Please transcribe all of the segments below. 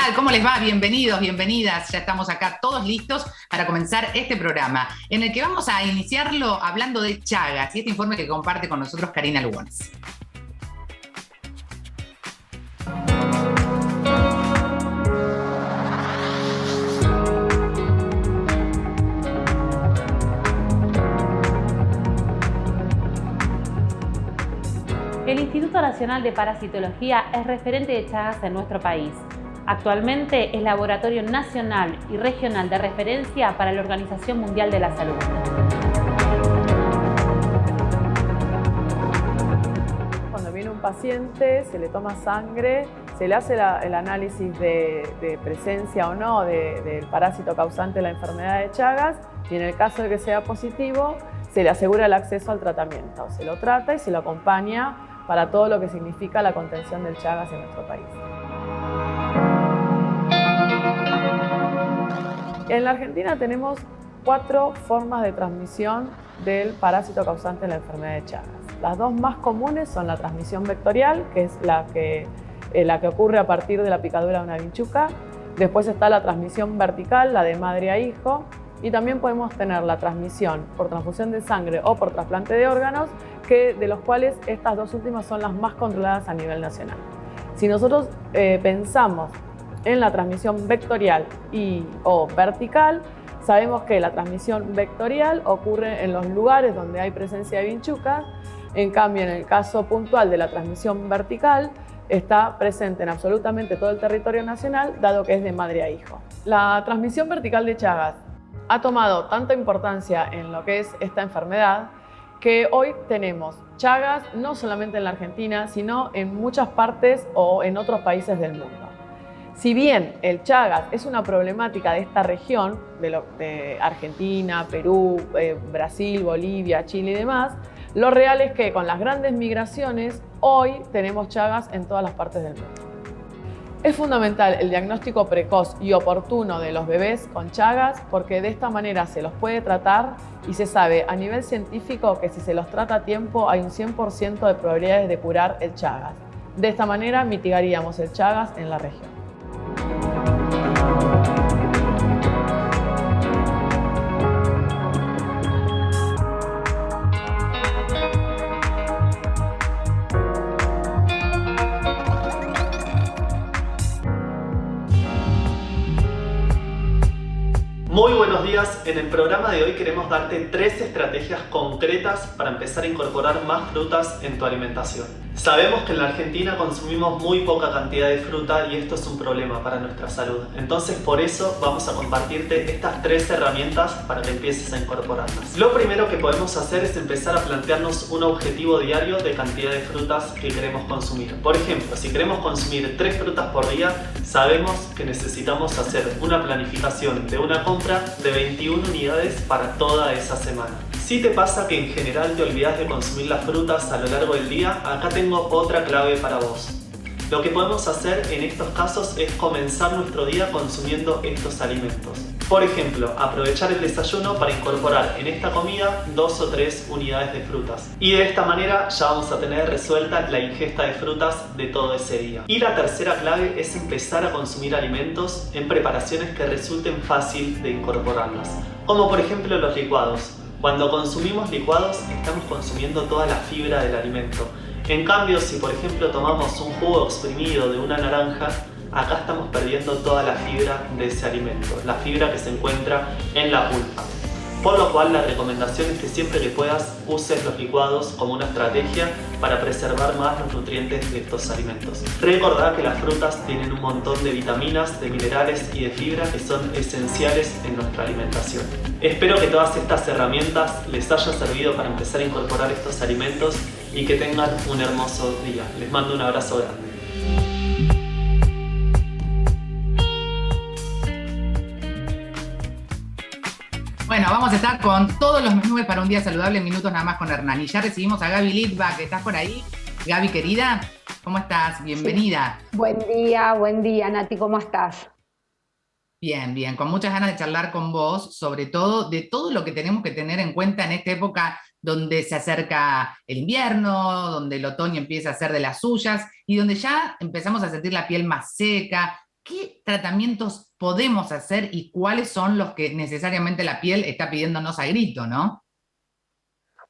tal? ¿Cómo les va? Bienvenidos, bienvenidas. Ya estamos acá todos listos para comenzar este programa, en el que vamos a iniciarlo hablando de Chagas y este informe que comparte con nosotros Karina Lugones. El Instituto Nacional de Parasitología es referente de Chagas en nuestro país. Actualmente es laboratorio nacional y regional de referencia para la Organización Mundial de la Salud. Cuando viene un paciente, se le toma sangre, se le hace el análisis de presencia o no del parásito causante de la enfermedad de Chagas y en el caso de que sea positivo, se le asegura el acceso al tratamiento. Se lo trata y se lo acompaña para todo lo que significa la contención del Chagas en nuestro país. En la Argentina tenemos 4 formas de transmisión del parásito causante de la enfermedad de Chagas. Las 2 más comunes son la transmisión vectorial, que es la que ocurre a partir de la picadura de una vinchuca. Después está la transmisión vertical, la de madre a hijo. Y también podemos tener la transmisión por transfusión de sangre o por trasplante de órganos, de los cuales estas 2 últimas son las más controladas a nivel nacional. Si nosotros pensamos en la transmisión vectorial o vertical, sabemos que la transmisión vectorial ocurre en los lugares donde hay presencia de vinchucas. En cambio, en el caso puntual de la transmisión vertical, está presente en absolutamente todo el territorio nacional, dado que es de madre a hijo. La transmisión vertical de Chagas ha tomado tanta importancia en lo que es esta enfermedad que hoy tenemos Chagas no solamente en la Argentina, sino en muchas partes o en otros países del mundo. Si bien el Chagas es una problemática de esta región, de Argentina, Perú, Brasil, Bolivia, Chile y demás, lo real es que con las grandes migraciones hoy tenemos Chagas en todas las partes del mundo. Es fundamental el diagnóstico precoz y oportuno de los bebés con Chagas porque de esta manera se los puede tratar y se sabe a nivel científico que si se los trata a tiempo hay un 100% de probabilidades de curar el Chagas. De esta manera mitigaríamos el Chagas en la región. Muy buenos días, en el programa de hoy queremos darte 3 estrategias concretas para empezar a incorporar más frutas en tu alimentación. Sabemos que en la Argentina consumimos muy poca cantidad de fruta y esto es un problema para nuestra salud. Entonces por eso vamos a compartirte estas 3 herramientas para que empieces a incorporarlas. Lo primero que podemos hacer es empezar a plantearnos un objetivo diario de cantidad de frutas que queremos consumir. Por ejemplo, si queremos consumir 3 frutas por día, sabemos que necesitamos hacer una planificación de una compra de 21 unidades para toda esa semana. Si te pasa que en general te olvidas de consumir las frutas a lo largo del día, acá tengo otra clave para vos. Lo que podemos hacer en estos casos es comenzar nuestro día consumiendo estos alimentos. Por ejemplo, aprovechar el desayuno para incorporar en esta comida 2 o 3 unidades de frutas. Y de esta manera ya vamos a tener resuelta la ingesta de frutas de todo ese día. Y la tercera clave es empezar a consumir alimentos en preparaciones que resulten fácil de incorporarlas. Como por ejemplo los licuados. Cuando consumimos licuados estamos consumiendo toda la fibra del alimento. En cambio, si por ejemplo tomamos un jugo exprimido de una naranja, acá estamos perdiendo toda la fibra de ese alimento, la fibra que se encuentra en la pulpa. Por lo cual la recomendación es que siempre que puedas uses los licuados como una estrategia para preservar más los nutrientes de estos alimentos. Recordá que las frutas tienen un montón de vitaminas, de minerales y de fibra que son esenciales en nuestra alimentación. Espero que todas estas herramientas les haya servido para empezar a incorporar estos alimentos y que tengan un hermoso día. Les mando un abrazo grande. Bueno, vamos a estar con todos los menús para un día saludable en minutos nada más con Hernán. Y ya recibimos a Gaby Litvak, que estás por ahí. Gaby, querida, ¿cómo estás? Bienvenida. Sí. Buen día, Nati, ¿cómo estás? Bien, bien, con muchas ganas de charlar con vos, sobre todo de todo lo que tenemos que tener en cuenta en esta época donde se acerca el invierno, donde el otoño empieza a ser de las suyas y donde ya empezamos a sentir la piel más seca, ¿qué tratamientos podemos hacer y cuáles son los que necesariamente la piel está pidiéndonos a grito, ¿no?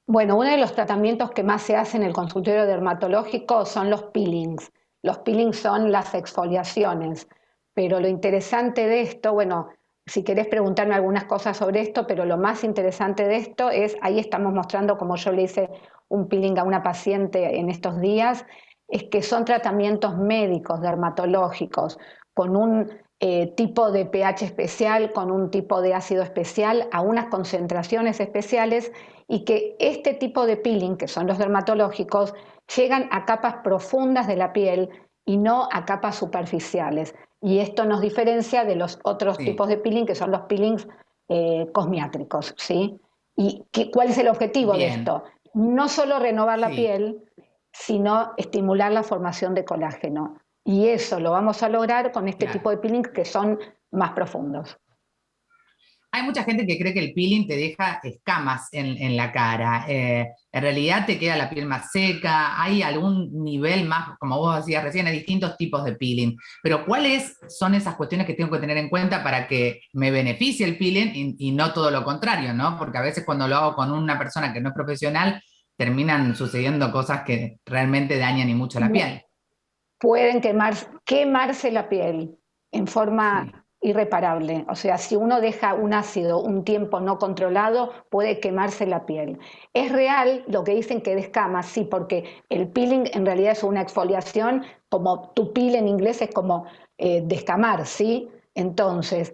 Bueno, uno de los tratamientos que más se hace en el consultorio dermatológico son los peelings. Los peelings son las exfoliaciones, pero lo interesante de esto, bueno, si querés preguntarme algunas cosas sobre esto, pero lo más interesante de esto es, ahí estamos mostrando como yo le hice un peeling a una paciente en estos días, es que son tratamientos médicos, dermatológicos, con un tipo de pH especial, con un tipo de ácido especial, a unas concentraciones especiales, y que este tipo de peeling, que son los dermatológicos, llegan a capas profundas de la piel y no a capas superficiales. Y esto nos diferencia de los otros tipos de peeling, que son los peelings cosmiátricos, ¿sí? ¿Y cuál es el objetivo de esto? No solo renovar la piel, sino estimular la formación de colágeno. Y eso lo vamos a lograr con este tipo de peelings que son más profundos. Hay mucha gente que cree que el peeling te deja escamas en la cara. En realidad te queda la piel más seca. Hay algún nivel más, como vos decías recién, hay distintos tipos de peeling. Pero ¿cuáles son esas cuestiones que tengo que tener en cuenta para que me beneficie el peeling y no todo lo contrario, ¿no? Porque a veces cuando lo hago con una persona que no es profesional, terminan sucediendo cosas que realmente dañan y mucho la piel. Pueden quemarse la piel en forma irreparable. O sea, si uno deja un ácido un tiempo no controlado, puede quemarse la piel. Es real lo que dicen que descama, sí, porque el peeling en realidad es una exfoliación, como to peel en inglés es como descamar, ¿sí? Entonces,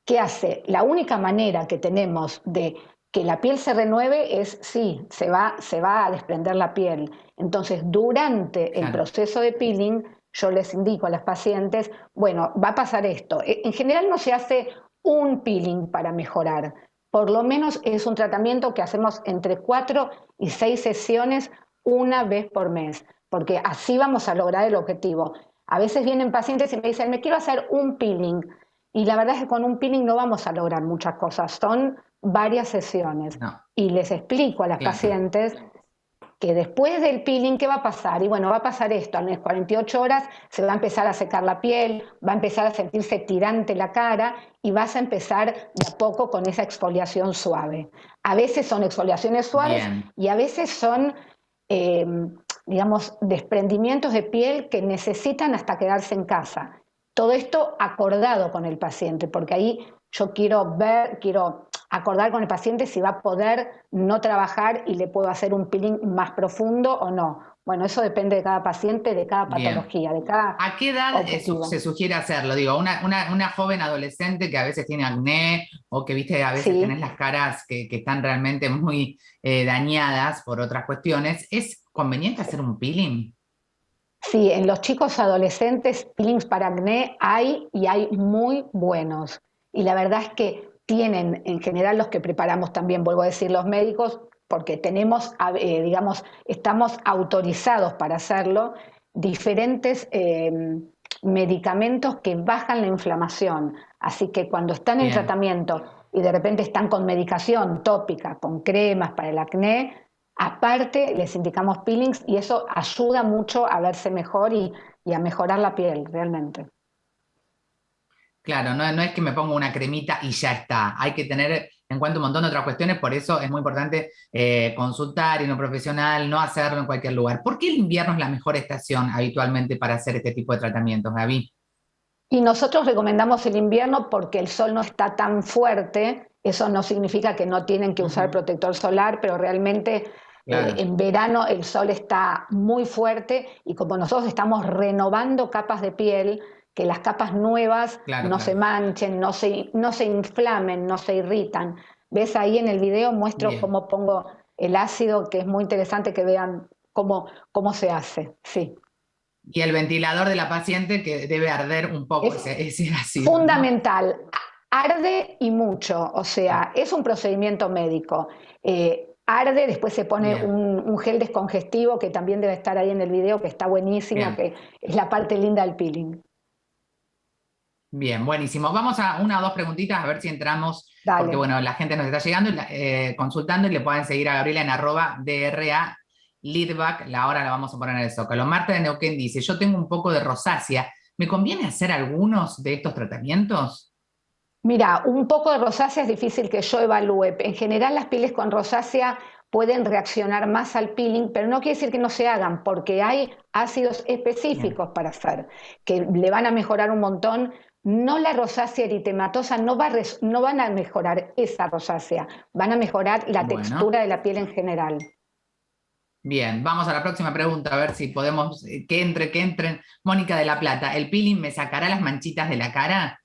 ¿qué hace? La única manera que tenemos de que la piel se renueve es, sí, se va a desprender la piel. Entonces, durante el proceso de peeling, yo les indico a las pacientes, bueno, va a pasar esto. En general no se hace un peeling para mejorar. Por lo menos es un tratamiento que hacemos entre 4 y 6 sesiones una vez por mes, porque así vamos a lograr el objetivo. A veces vienen pacientes y me dicen, me quiero hacer un peeling. Y la verdad es que con un peeling no vamos a lograr muchas cosas, son varias sesiones. Y les explico a las pacientes que después del peeling, ¿qué va a pasar? Y bueno, va a pasar esto, a las 48 horas se va a empezar a secar la piel, va a empezar a sentirse tirante la cara y vas a empezar de a poco con esa exfoliación suave. A veces son exfoliaciones suaves y a veces son, digamos, desprendimientos de piel que necesitan hasta quedarse en casa. Todo esto acordado con el paciente, porque ahí yo quiero acordar con el paciente si va a poder no trabajar y le puedo hacer un peeling más profundo o no. Bueno, eso depende de cada paciente, de cada patología, de cada ¿A qué edad se sugiere hacerlo? Digo, una joven adolescente que a veces tiene acné o que, viste, a veces tenés las caras que están realmente muy dañadas por otras cuestiones, ¿es conveniente hacer un peeling? Sí, en los chicos adolescentes, peelings para acné hay y hay muy buenos. Y la verdad es que tienen, en general los que preparamos también, vuelvo a decir, los médicos, porque tenemos, digamos, estamos autorizados para hacerlo, diferentes medicamentos que bajan la inflamación. Así que cuando están en tratamiento y de repente están con medicación tópica, con cremas para el acné, aparte les indicamos peelings y eso ayuda mucho a verse mejor y a mejorar la piel realmente. Claro, no es que me pongo una cremita y ya está. Hay que tener en cuenta un montón de otras cuestiones, por eso es muy importante consultar en un profesional, no hacerlo en cualquier lugar. ¿Por qué el invierno es la mejor estación habitualmente para hacer este tipo de tratamientos, Gaby? Y nosotros recomendamos el invierno porque el sol no está tan fuerte. Eso no significa que no tienen que usar protector solar, pero realmente en verano el sol está muy fuerte y como nosotros estamos renovando capas de piel, que las capas nuevas no se manchen, no se inflamen, no se irritan. ¿Ves? Ahí en el video muestro cómo pongo el ácido, que es muy interesante que vean cómo se hace. Sí. Y el ventilador de la paciente que debe arder un poco ese ácido. Fundamental. ¿No? Arde y mucho, o sea, es un procedimiento médico. Arde, después se pone un gel descongestivo que también debe estar ahí en el video, que está buenísimo, que es la parte linda del peeling. Bien, buenísimo. Vamos a una o dos preguntitas a ver si entramos, porque bueno, la gente nos está llegando, consultando y le pueden seguir a Gabriela en @DRA Lidback, la hora la vamos a poner en el Zócalo. Marta de Neuquén dice, yo tengo un poco de rosácea ¿Me conviene hacer algunos de estos tratamientos? Mira, un poco de rosácea es difícil que yo evalúe. En general las pieles con rosácea pueden reaccionar más al peeling, pero no quiere decir que no se hagan, porque hay ácidos Bien. específicos para hacer, que le van a mejorar un montón. No la rosácea eritematosa, no van a mejorar esa rosácea, van a mejorar la Bueno, textura de la piel en general. bien, vamos a la próxima pregunta, a ver si podemos, que entren. Mónica de la Plata, ¿el peeling me sacará las manchitas de la cara?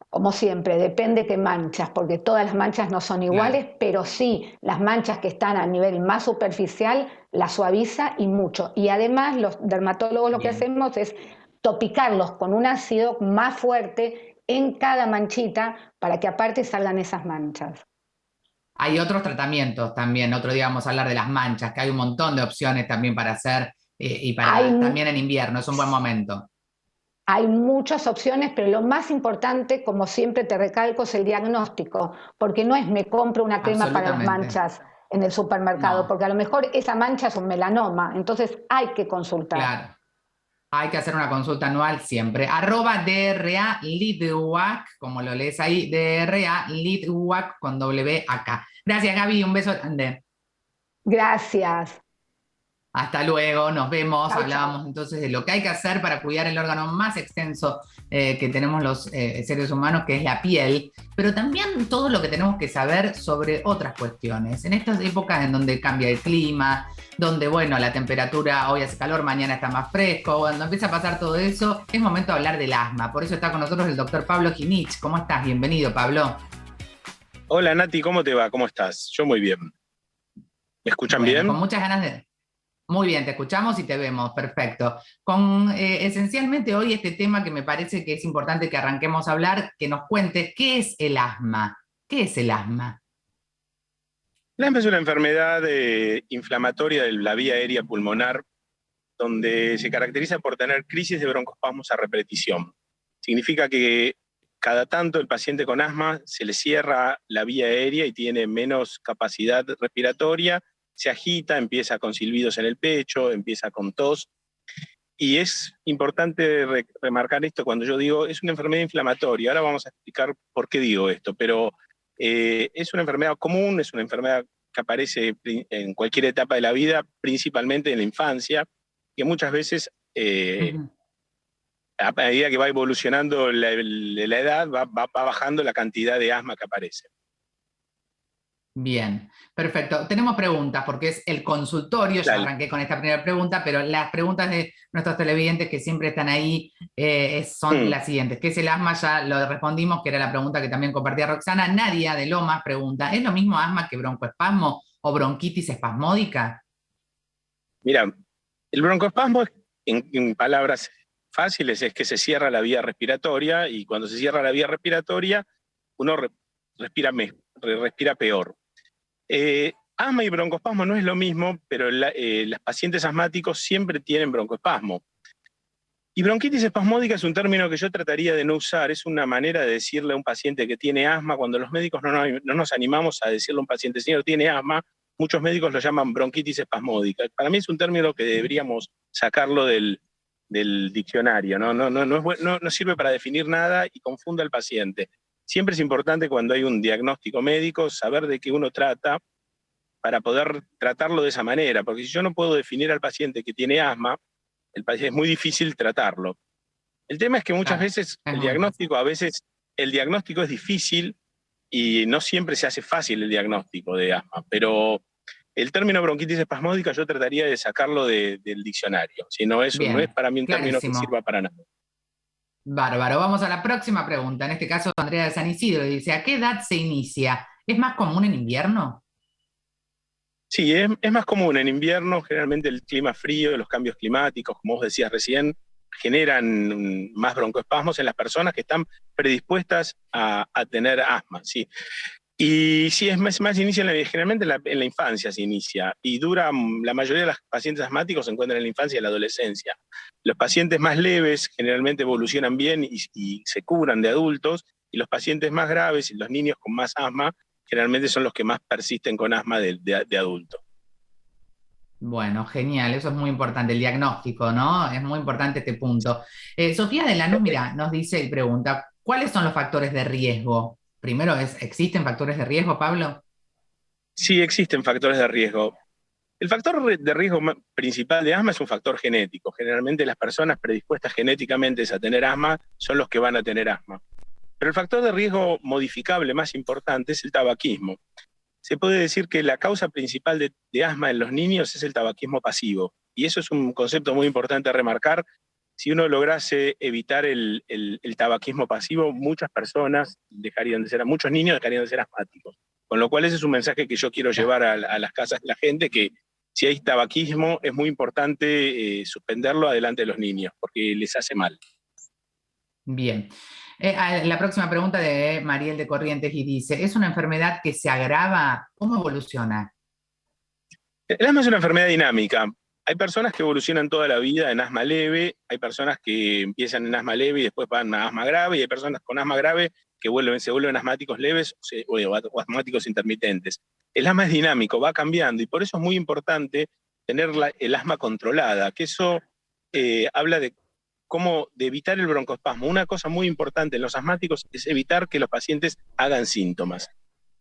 Como siempre, depende qué manchas, porque todas las manchas no son Claro, iguales, pero sí, las manchas que están a nivel más superficial las suaviza y mucho. Y además los dermatólogos lo que bien. hacemos es topicarlos con un ácido más fuerte en cada manchita para que aparte salgan esas manchas. Hay otros tratamientos también, otro día vamos a hablar de las manchas, que hay un montón de opciones también para hacer y Hay, para también en invierno, es un buen momento. hay muchas opciones, pero lo más importante, como siempre te recalco, es el diagnóstico, porque no es me compro una crema para las Absolutamente. manchas en el supermercado, No, porque a lo mejor esa mancha es un melanoma, entonces hay que consultar. claro. Hay que hacer una consulta anual siempre. @DRA Lidwack, como lo lees ahí, DRA Lidwack con W acá. Gracias, Gaby, un beso grande. Gracias. Hasta luego, nos vemos. Chau, chau. Hablábamos entonces de lo que hay que hacer para cuidar el órgano más extenso que tenemos los seres humanos, que es la piel, pero también todo lo que tenemos que saber sobre otras cuestiones. En estas épocas en donde cambia el clima, donde, bueno, la temperatura hoy hace calor, mañana está más fresco, cuando empieza a pasar todo eso, es momento de hablar del asma. Por eso está con nosotros el doctor Pablo Ginich. ¿Cómo estás? Bienvenido, Pablo. Hola Nati, ¿cómo te va? ¿Cómo estás? Yo muy bien. ¿Me escuchan Bueno, con bien? muchas ganas de... Muy bien, te escuchamos y te vemos, perfecto. Con esencialmente hoy este tema que me parece que es importante que arranquemos a hablar, que nos cuentes qué es el asma. ¿Qué es el asma? El asma es una enfermedad inflamatoria de la vía aérea pulmonar donde se caracteriza por tener crisis de broncoespasmos a repetición. Significa que cada tanto el paciente con asma se le cierra la vía aérea y tiene menos capacidad respiratoria, se agita, empieza con silbidos en el pecho, empieza con tos. Y es importante remarcar esto cuando yo digo, es una enfermedad inflamatoria. Ahora vamos a explicar por qué digo esto, pero es una enfermedad común, es una enfermedad que aparece en cualquier etapa de la vida, principalmente en la infancia, que muchas veces, Ujú. a medida que va evolucionando la edad, va bajando la cantidad de asma que aparece. Bien, perfecto. Tenemos preguntas porque es el consultorio. Yo Dale. arranqué con esta primera pregunta, pero las preguntas de nuestros televidentes que siempre están ahí son Mm. las siguientes. ¿Qué es el asma? Ya lo respondimos, que era la pregunta que también compartía Roxana. Nadia de Lomas pregunta, ¿es lo mismo asma que broncoespasmo o bronquitis espasmódica? Mira, el broncoespasmo, en palabras fáciles, es que se cierra la vía respiratoria y cuando se cierra la vía respiratoria, uno respira peor. Asma y broncoespasmo no es lo mismo, pero los pacientes asmáticos siempre tienen broncoespasmo. Y bronquitis espasmódica es un término que yo trataría de no usar, es una manera de decirle a un paciente que tiene asma, cuando los médicos no nos animamos a decirle a un paciente, señor, tiene asma, muchos médicos lo llaman bronquitis espasmódica. Para mí es un término que deberíamos sacarlo del diccionario, no sirve para definir nada y confunde al paciente. Siempre es importante cuando hay un diagnóstico médico saber de qué uno trata para poder tratarlo de esa manera, porque si yo no puedo definir al paciente que tiene asma, es muy difícil tratarlo. El tema es que muchas Claro, veces es muy difícil. el diagnóstico es difícil y no siempre se hace fácil el diagnóstico de asma, pero el término bronquitis espasmódica yo trataría de sacarlo del diccionario, si no es Bien, para mí un término que clarísimo. sirva para nada. Bárbaro. Vamos a la próxima pregunta. En este caso, Andrea de San Isidro dice, ¿a qué edad se inicia? ¿Es más común en invierno? Sí, es más común en invierno, generalmente el clima frío, los cambios climáticos, como vos decías recién, generan más broncoespasmos en las personas que están predispuestas a tener asma, sí. Y sí, más inicia generalmente en la infancia se inicia y dura, la mayoría de los pacientes asmáticos se encuentran en la infancia y en la adolescencia. Los pacientes más leves generalmente evolucionan bien y se curan de adultos, y los pacientes más graves y los niños con más asma generalmente son los que más persisten con asma de adulto. Bueno, genial, eso es muy importante, el diagnóstico, ¿no? Es muy importante este punto. Sofía de Lanús, mira, nos dice y pregunta, ¿cuáles son los factores de riesgo? Primero, ¿existen factores de riesgo, Pablo? Sí, existen factores de riesgo. El factor de riesgo principal de asma es un factor genético. Generalmente las personas predispuestas genéticamente a tener asma son los que van a tener asma. Pero el factor de riesgo modificable más importante es el tabaquismo. Se puede decir que la causa principal de asma en los niños es el tabaquismo pasivo. Y eso es un concepto muy importante a remarcar. Si uno lograse evitar el tabaquismo pasivo, muchas personas dejarían de ser, muchos niños dejarían de ser asmáticos. Con lo cual ese es un mensaje que yo quiero llevar a las casas de la gente, que si hay tabaquismo es muy importante suspenderlo adelante de los niños, porque les hace mal. Bien. La próxima pregunta de Mariel de Corrientes y dice, ¿es una enfermedad que se agrava? ¿Cómo evoluciona? El asma es una enfermedad dinámica. Hay personas que evolucionan toda la vida en asma leve, hay personas que empiezan en asma leve y después van a asma grave, y hay personas con asma grave que se vuelven asmáticos leves o asmáticos intermitentes. El asma es dinámico, va cambiando, y por eso es muy importante tener el asma controlada, que eso habla de evitar el broncoespasmo. Una cosa muy importante en los asmáticos es evitar que los pacientes hagan síntomas.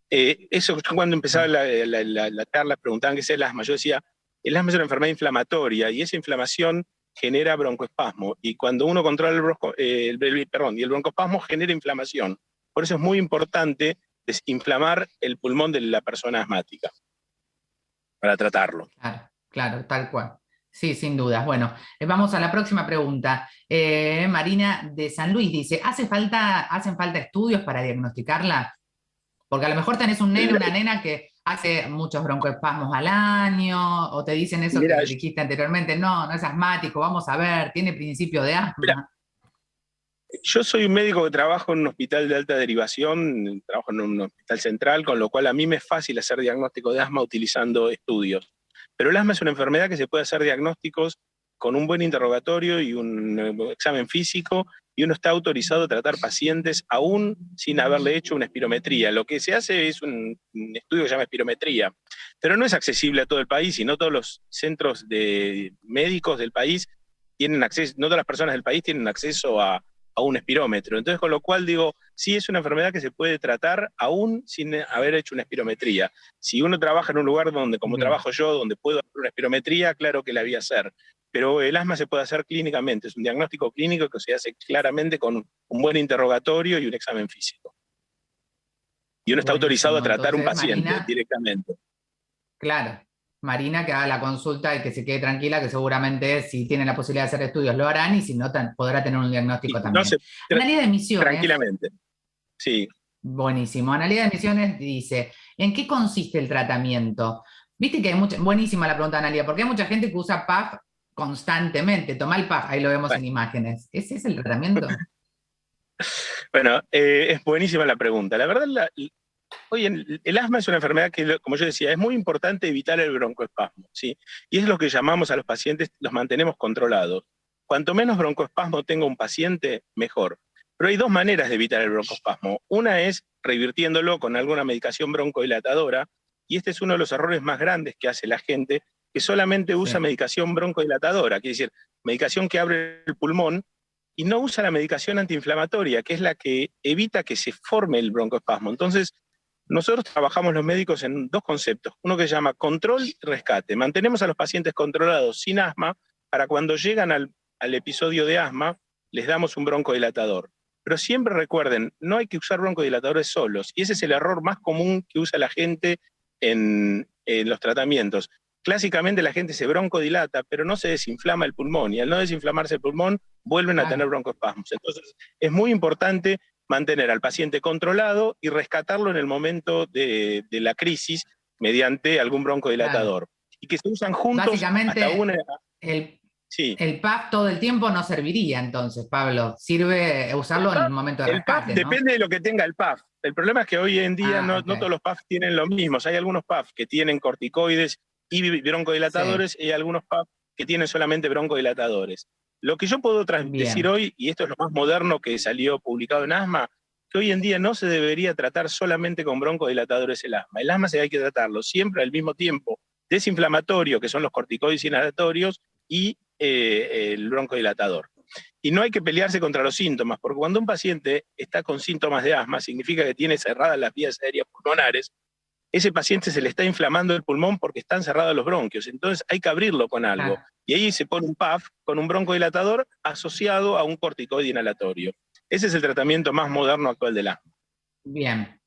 Eso, yo cuando empezaba la charla preguntaban qué es el asma, yo decía, el asma es una enfermedad inflamatoria y esa inflamación genera broncoespasmo, y cuando uno controla el broncoespasmo genera inflamación. Por eso es muy importante desinflamar el pulmón de la persona asmática para tratarlo. Claro, claro, tal cual. Sí, sin dudas. Bueno, vamos a la próxima pregunta. Marina de San Luis dice, ¿hacen falta estudios para diagnosticarla? Porque a lo mejor tenés un nene, una nena que hace muchos broncoespasmos al año, o te dicen eso que dijiste anteriormente, no es asmático, vamos a ver, tiene principio de asma. Mira, yo soy un médico que trabajo en un hospital de alta derivación, trabajo en un hospital central, con lo cual a mí me es fácil hacer diagnóstico de asma utilizando estudios. Pero el asma es una enfermedad que se puede hacer diagnósticos con un buen interrogatorio y un examen físico, y uno está autorizado a tratar pacientes aún sin haberle hecho una espirometría. Lo que se hace es un estudio que se llama espirometría, pero no es accesible a todo el país, y no todos los centros médicos del país tienen acceso, no todas las personas del país tienen acceso a un espirómetro. Entonces, con lo cual digo, sí es una enfermedad que se puede tratar aún sin haber hecho una espirometría. Si uno trabaja en un lugar donde, como trabajo yo, donde puedo hacer una espirometría, claro que la voy a hacer. Pero el asma se puede hacer clínicamente, es un diagnóstico clínico que se hace claramente con un buen interrogatorio y un examen físico. Y uno está autorizado a tratar un paciente directamente. Claro. Marina, que haga la consulta y que se quede tranquila, que seguramente si tiene la posibilidad de hacer estudios lo harán, y si no, podrá tener un diagnóstico también. Analía de Misiones. Tranquilamente, sí. Buenísimo. Analía de Misiones dice, ¿en qué consiste el tratamiento? Viste que hay buenísima la pregunta, Analía, porque hay mucha gente que usa PAF constantemente. Toma el PAF, ahí lo vemos en imágenes. ¿Ese es el tratamiento? Bueno, es buenísima la pregunta. La verdad, hoy el asma es una enfermedad que, como yo decía, es muy importante evitar el broncoespasmo, ¿sí? Y es lo que llamamos a los pacientes, los mantenemos controlados. Cuanto menos broncoespasmo tenga un paciente, mejor. Pero hay dos maneras de evitar el broncoespasmo. Una es revirtiéndolo con alguna medicación broncodilatadora, y este es uno de los errores más grandes que hace la gente, que solamente usa medicación broncodilatadora, quiere decir, medicación que abre el pulmón, y no usa la medicación antiinflamatoria, que es la que evita que se forme el broncoespasmo. Entonces, nosotros trabajamos los médicos en dos conceptos, uno que se llama control y rescate. Mantenemos a los pacientes controlados sin asma, para cuando llegan al episodio de asma, les damos un broncodilatador. Pero siempre recuerden, no hay que usar broncodilatadores solos, y ese es el error más común que usa la gente en los tratamientos. Clásicamente la gente se broncodilata, pero no se desinflama el pulmón, y al no desinflamarse el pulmón, vuelven a tener broncoespasmos. Entonces, es muy importante mantener al paciente controlado y rescatarlo en el momento de la crisis mediante algún broncodilatador. Y que se usan juntos. Básicamente, hasta una... el PAF todo el tiempo no serviría entonces, Pablo. Sirve usarlo en el momento de rescate, PAF, ¿no? Depende de lo que tenga el PAF. El problema es que hoy en día no todos los PAF tienen lo mismo. Hay algunos PAF que tienen corticoides y broncodilatadores, y hay algunos PAF que tienen solamente broncodilatadores. Lo que yo puedo decir hoy, y esto es lo más moderno que salió publicado en asma, que hoy en día no se debería tratar solamente con broncodilatadores el asma. El asma hay que tratarlo siempre al mismo tiempo desinflamatorio, que son los corticoides inhalatorios, y el broncodilatador. Y no hay que pelearse contra los síntomas, porque cuando un paciente está con síntomas de asma, significa que tiene cerradas las vías aéreas pulmonares. Ese paciente se le está inflamando el pulmón porque están cerrados los bronquios, entonces hay que abrirlo con algo. Y ahí se pone un PAF con un broncodilatador asociado a un corticoide inhalatorio. Ese es el tratamiento más moderno actual del asma. Bien,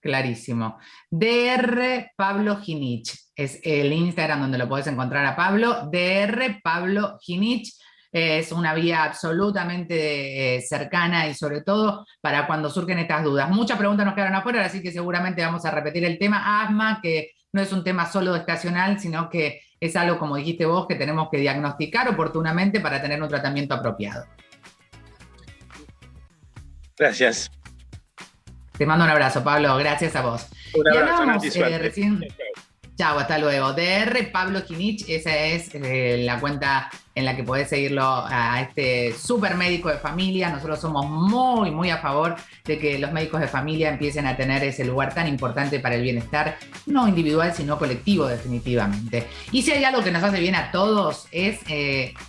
clarísimo. DR Pablo Ginich es el Instagram donde lo podés encontrar a Pablo. DR Pablo Ginich. Es una vía absolutamente cercana y sobre todo para cuando surgen estas dudas. Muchas preguntas nos quedaron afuera, así que seguramente vamos a repetir el tema asma, que no es un tema solo estacional, sino que es algo, como dijiste vos, que tenemos que diagnosticar oportunamente para tener un tratamiento apropiado. Gracias. Te mando un abrazo, Pablo. Gracias a vos. Un abrazo, y hablábamos Nati, suerte. recién... Chao, hasta luego. DR Pablo Ginich, esa es la cuenta en la que podés seguirlo a este súper médico de familia. Nosotros somos muy, muy a favor de que los médicos de familia empiecen a tener ese lugar tan importante para el bienestar, no individual, sino colectivo, definitivamente. Y si hay algo que nos hace bien a todos es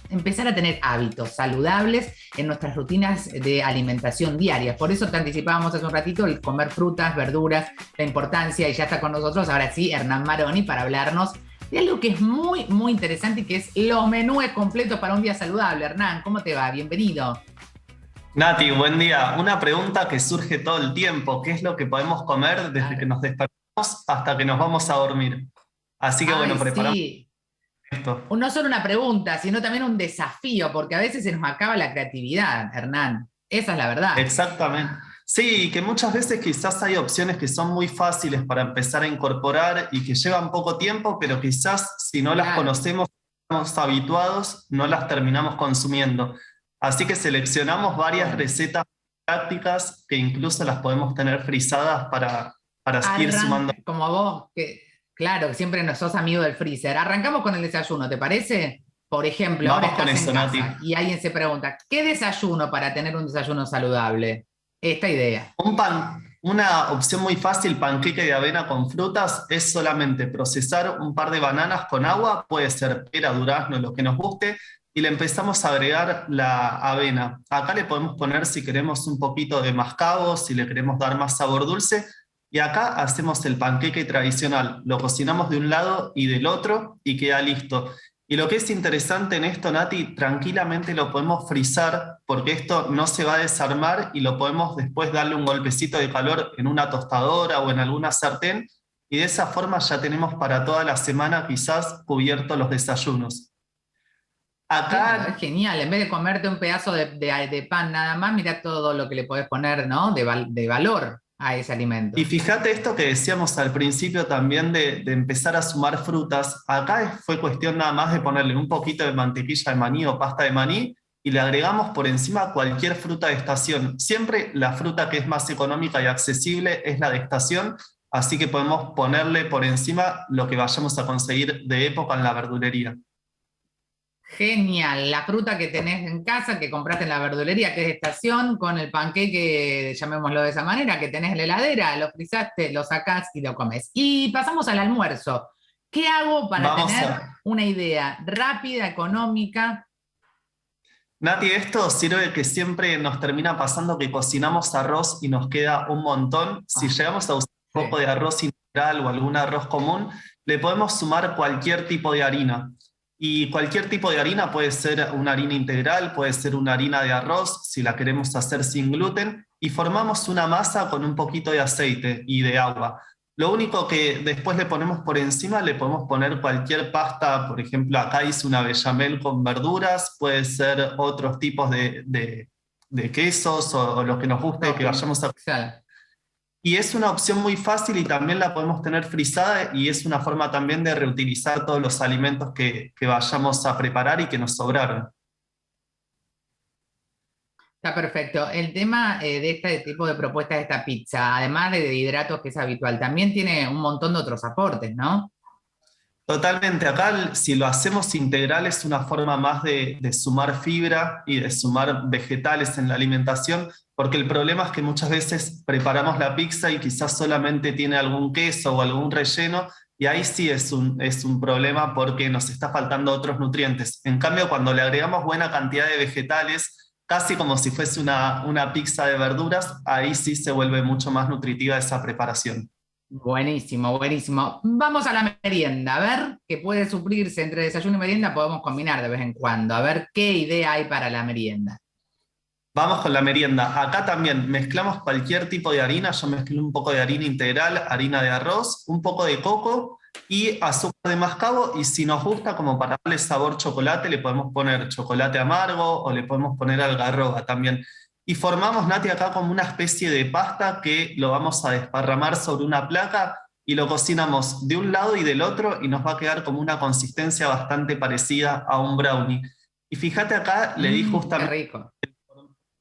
empezar a tener hábitos saludables en nuestras rutinas de alimentación diarias. Por eso te anticipábamos hace un ratito el comer frutas, verduras, la importancia, y ya está con nosotros ahora sí Hernán Maroni para hablarnos de algo que es muy, muy interesante y que es los menúes completos para un día saludable. Hernán, ¿cómo te va? Bienvenido. Nati, buen día. Una pregunta que surge todo el tiempo. ¿Qué es lo que podemos comer desde que nos despertamos hasta que nos vamos a dormir? Así que bueno, preparamos esto. No solo una pregunta, sino también un desafío, porque a veces se nos acaba la creatividad, Hernán. Esa es la verdad. Exactamente. Sí, que muchas veces quizás hay opciones que son muy fáciles para empezar a incorporar y que llevan poco tiempo, pero quizás si no las conocemos, estamos habituados, no las terminamos consumiendo. Así que seleccionamos varias recetas prácticas que incluso las podemos tener frisadas para ir sumando. Como vos, que claro, siempre no sos amigo del freezer. Arrancamos con el desayuno, ¿te parece? Por ejemplo, vamos ahora con estás eso, en casa Nati. y alguien se pregunta, ¿qué desayuno para tener un desayuno saludable? Esta idea. Una opción muy fácil, panqueque de avena con frutas, es solamente procesar un par de bananas con agua, puede ser pera, durazno, lo que nos guste, y le empezamos a agregar la avena. Acá le podemos poner, si queremos, un poquito de mascabo, si le queremos dar más sabor dulce, y acá hacemos el panqueque tradicional. Lo cocinamos de un lado y del otro y queda listo. Y lo que es interesante en esto, Nati, tranquilamente lo podemos frizar porque esto no se va a desarmar y lo podemos después darle un golpecito de calor en una tostadora o en alguna sartén y de esa forma ya tenemos para toda la semana quizás cubiertos los desayunos. Acá claro, es genial, en vez de comerte un pedazo de pan nada más, mirá todo lo que le podés poner, ¿no? de valor a ese alimento. Y fíjate esto que decíamos al principio también de empezar a sumar frutas. Acá fue cuestión nada más de ponerle un poquito de mantequilla de maní o pasta de maní y le agregamos por encima cualquier fruta de estación. Siempre la fruta que es más económica y accesible es la de estación, así que podemos ponerle por encima lo que vayamos a conseguir de época en la verdulería. Genial, la fruta que tenés en casa, que compraste en la verdulería, que es de estación, con el panqueque, llamémoslo de esa manera, que tenés en la heladera, lo frizaste, lo sacás y lo comes. Y pasamos al almuerzo. ¿Qué hago para tener una idea rápida, económica? Nati, esto sirve que siempre nos termina pasando que cocinamos arroz y nos queda un montón. Si llegamos a usar un poco de arroz integral o algún arroz común, le podemos sumar cualquier tipo de harina. Y cualquier tipo de harina puede ser una harina integral, puede ser una harina de arroz, si la queremos hacer sin gluten, y formamos una masa con un poquito de aceite y de agua. Lo único que después le ponemos por encima, le podemos poner cualquier pasta, por ejemplo, acá hice una bechamel con verduras, puede ser otros tipos de quesos o lo que nos guste que vayamos a... Y es una opción muy fácil y también la podemos tener frizada y es una forma también de reutilizar todos los alimentos que vayamos a preparar y que nos sobraron. Está perfecto. El tema de este tipo de propuestas de esta pizza, además de hidratos que es habitual, también tiene un montón de otros aportes, ¿no? Totalmente. Acá, si lo hacemos integral, es una forma más de sumar fibra y de sumar vegetales en la alimentación, porque el problema es que muchas veces preparamos la pizza y quizás solamente tiene algún queso o algún relleno, y ahí sí es un problema porque nos está faltando otros nutrientes. En cambio, cuando le agregamos buena cantidad de vegetales, casi como si fuese una pizza de verduras, ahí sí se vuelve mucho más nutritiva esa preparación. Buenísimo, buenísimo. Vamos a la merienda, a ver qué puede suplirse entre desayuno y merienda, podemos combinar de vez en cuando, a ver qué idea hay para la merienda. Vamos con la merienda. Acá también mezclamos cualquier tipo de harina. Yo mezclé un poco de harina integral, harina de arroz, un poco de coco y azúcar de mascabo. Y si nos gusta, como para darle sabor chocolate, le podemos poner chocolate amargo o le podemos poner algarroba también. Y formamos, Nati, acá como una especie de pasta que lo vamos a desparramar sobre una placa y lo cocinamos de un lado y del otro y nos va a quedar como una consistencia bastante parecida a un brownie. Y fíjate acá, le di Qué justamente rico.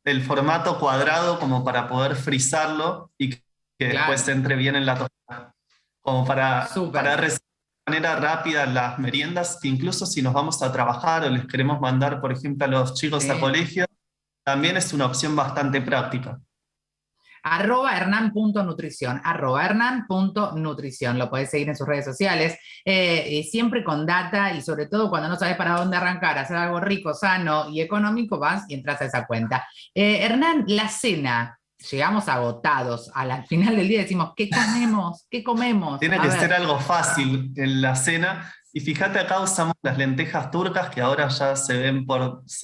el formato cuadrado como para poder frizarlo y que después Claro. entre bien en la tostada. Como para Súper. recibir de manera rápida las meriendas, que incluso si nos vamos a trabajar o les queremos mandar, por ejemplo, a los chicos a Sí. colegio, también es una opción bastante práctica. @hernán.nutrición, @hernán.nutrición, lo podés seguir en sus redes sociales, y siempre con data y sobre todo cuando no sabes para dónde arrancar, hacer algo rico, sano y económico, vas y entras a esa cuenta. Hernán, la cena, llegamos agotados, al final del día decimos, ¿qué comemos? ¿Qué comemos? Tiene A que ver. ser algo fácil en la cena. Y fíjate, acá usamos las lentejas turcas, que ahora ya se ven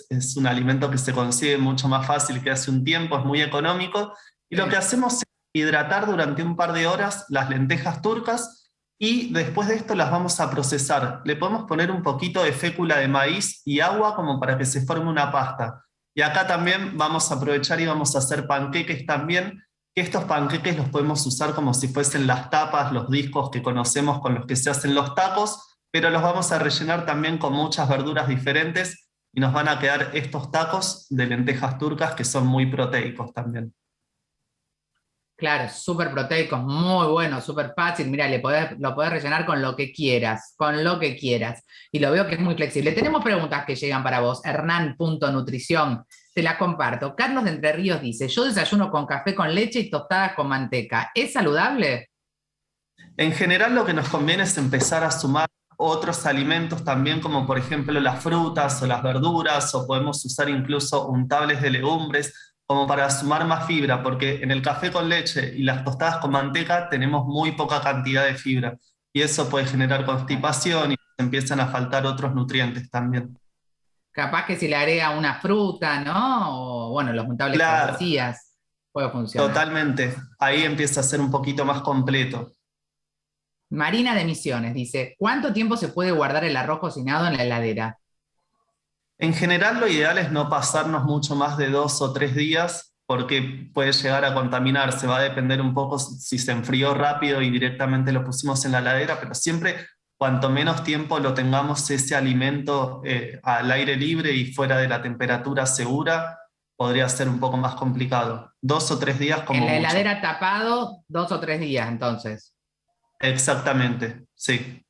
es un alimento que se consigue mucho más fácil que hace un tiempo, es muy económico. Y lo que hacemos es hidratar durante un par de horas las lentejas turcas y después de esto las vamos a procesar. Le podemos poner un poquito de fécula de maíz y agua como para que se forme una pasta. Y acá también vamos a aprovechar y vamos a hacer panqueques también, que estos panqueques los podemos usar como si fuesen las tapas, los discos que conocemos con los que se hacen los tacos, pero los vamos a rellenar también con muchas verduras diferentes y nos van a quedar estos tacos de lentejas turcas que son muy proteicos también. Claro, súper proteico, muy bueno, súper fácil. Mira, lo podés rellenar con lo que quieras, con lo que quieras. Y lo veo que es muy flexible. Tenemos preguntas que llegan para vos. Hernán.nutrición, te las comparto. Carlos de Entre Ríos dice, yo desayuno con café con leche y tostadas con manteca. ¿Es saludable? En general lo que nos conviene es empezar a sumar otros alimentos también, como por ejemplo las frutas o las verduras, o podemos usar incluso untables de legumbres, como para sumar más fibra, porque en el café con leche y las tostadas con manteca tenemos muy poca cantidad de fibra, y eso puede generar constipación y empiezan a faltar otros nutrientes también. Capaz que si le agrega una fruta, ¿no? O bueno, los untables que vos Claro, decías, puede funcionar. totalmente. Ahí empieza a ser un poquito más completo. Marina de Misiones dice, ¿cuánto tiempo se puede guardar el arroz cocinado en la heladera? En general, lo ideal es no pasarnos mucho más de 2 o 3 días porque puede llegar a contaminarse. Va a depender un poco si se enfrió rápido y directamente lo pusimos en la heladera, pero siempre cuanto menos tiempo lo tengamos ese alimento al aire libre y fuera de la temperatura segura, podría ser un poco más complicado. 2 o 3 días como En la mucho. heladera tapado, 2 o 3 días, entonces. Exactamente, sí.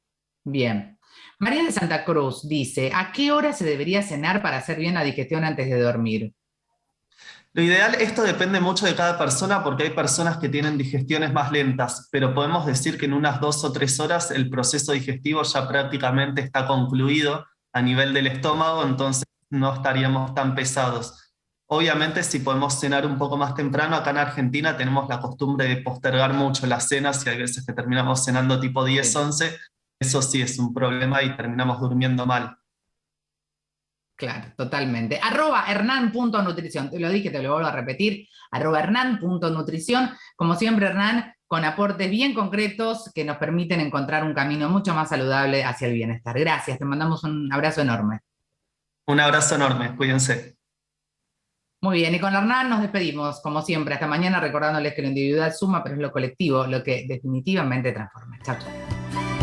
Bien. María de Santa Cruz dice, ¿a qué hora se debería cenar para hacer bien la digestión antes de dormir? Lo ideal, esto depende mucho de cada persona porque hay personas que tienen digestiones más lentas, pero podemos decir que en unas 2 o 3 horas el proceso digestivo ya prácticamente está concluido a nivel del estómago, entonces no estaríamos tan pesados. Obviamente si podemos cenar un poco más temprano, acá en Argentina tenemos la costumbre de postergar mucho las cenas y hay veces que terminamos cenando tipo 10, 11, eso sí es un problema y terminamos durmiendo mal. Claro, totalmente. @hernán.nutrición, te lo dije, te lo vuelvo a repetir, @hernán.nutrición. Como siempre, Hernán, con aportes bien concretos que nos permiten encontrar un camino mucho más saludable hacia el bienestar. Gracias, te mandamos un abrazo enorme. Un abrazo enorme, cuídense. Muy bien, y con Hernán nos despedimos, como siempre, hasta mañana, recordándoles que lo individual suma, pero es lo colectivo lo que definitivamente transforma. Chao, chao.